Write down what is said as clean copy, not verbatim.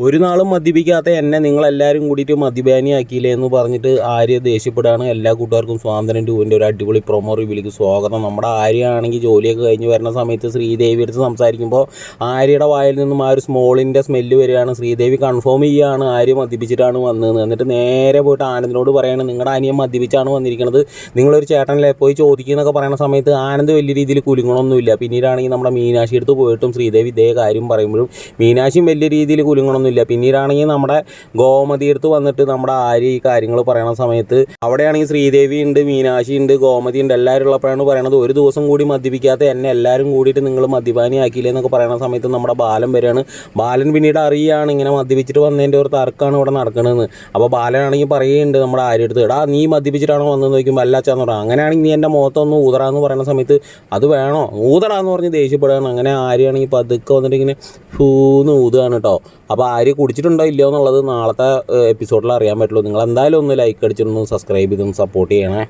ഒരു നാളും മദ്യപിക്കാത്ത എന്നെ നിങ്ങളെല്ലാവരും കൂടിയിട്ട് മദ്യപാനിയാക്കിയില്ലേ എന്ന് പറഞ്ഞിട്ട് ആര്യ ദേഷ്യപ്പെടുകയാണ്. എല്ലാ കൂട്ടുകാർക്കും സ്വാതന്ത്ര്യം ടൂവിൻ്റെ ഒരു അടിപൊളി പ്രൊമോ റിവ്യൂലേക്ക് സ്വാഗതം. നമ്മുടെ ആര്യയാണെങ്കിൽ ജോലിയൊക്കെ കഴിഞ്ഞ് വരുന്ന സമയത്ത് ശ്രീദേവി അടുത്ത് സംസാരിക്കുമ്പോൾ ആര്യയുടെ വായിൽ നിന്നും ആ ഒരു സ്മോളിൻ്റെ സ്മെല്ല് വരികയാണ്. ശ്രീദേവി കൺഫേം ചെയ്യുകയാണ് ആര്യ മദ്യപിച്ചിട്ടാണ് വന്നതെന്ന്. എന്നിട്ട് നേരെ പോയിട്ട് ആനന്ദിനോട് പറയുകയാണ്, നിങ്ങളുടെ അനിയൻ മദ്യപിച്ചാണ് വന്നിരിക്കുന്നത്, നിങ്ങളൊരു ചേട്ടനിലെ പോയി ചോദിക്കുന്നൊക്കെ പറയുന്ന സമയത്ത് ആനന്ദ് വലിയ രീതിയിൽ കുലുങ്ങണമൊന്നുമില്ല. പിന്നീടാണെങ്കിൽ നമ്മുടെ മീനാക്ഷി അടുത്ത് പോയിട്ടും ശ്രീദേവി ഇതേ കാര്യം പറയുമ്പോഴും മീനാക്ഷിയും വലിയ രീതിയിൽ കുലുങ്ങണം. പിന്നീടാണെങ്കിൽ നമ്മുടെ ഗോമതി അടുത്ത് വന്നിട്ട് നമ്മുടെ ആര്യ ഈ കാര്യങ്ങൾ പറയണ സമയത്ത് അവിടെയാണെങ്കിൽ ശ്രീദേവി ഉണ്ട്, മീനാക്ഷി ഉണ്ട്, ഗോമതി ഉണ്ട്, എല്ലാവരും ഉള്ളപ്പോഴാണ് പറയണത് ഒരു ദിവസം കൂടി മദ്യപിക്കാത്ത എന്നെ എല്ലാവരും കൂടിയിട്ട് നിങ്ങൾ മദ്യപാനിയാക്കിയില്ലേ എന്നൊക്കെ പറയുന്ന സമയത്ത് നമ്മുടെ ബാലൻ വരികയാണ്. ബാലൻ പിന്നീട് അറിയുകയാണ് ഇങ്ങനെ മദ്യപിച്ചിട്ട് വന്നതിൻ്റെ ഒരു തർക്കമാണ് ഇവിടെ നടക്കണമെന്ന്. അപ്പോൾ ബാലനാണെങ്കിൽ പറയുന്നുണ്ട് നമ്മുടെ ആര്യ അടുത്ത്, എടാ നീ മദ്യപിച്ചിട്ടാണോ വന്നതെന്ന് ചോദിക്കുമ്പോൾ അല്ലാച്ചാന്ന് പറയാം. അങ്ങനെയാണെങ്കിൽ നീ എൻ്റെ മുഖത്തൊന്ന് ഊതറാന്ന് പറയുന്ന സമയത്ത് അത് വേണോ ഊതറാന്ന് പറഞ്ഞ് ദേഷ്യപ്പെടുകയാണ്. അങ്ങനെ ആര്യാണെങ്കിൽ പതുക്കെ വന്നിട്ട് ഇങ്ങനെ ഫൂന്ന് ഊതുകയാണ് കേട്ടോ. അപ്പോൾ ആര്യ കുടിച്ചിട്ടുണ്ടോ ഇല്ലയോ എന്നുള്ളത് നാളത്തെ എപ്പിസോഡിൽ അറിയാൻ പറ്റുള്ളൂ. നിങ്ങൾ എന്തായാലും ഒന്ന് ലൈക്ക് അടിച്ചിട്ടൊന്ന് സബ്സ്ക്രൈബ് ചെയ്തൊന്ന് സപ്പോർട്ട് ചെയ്യണേ.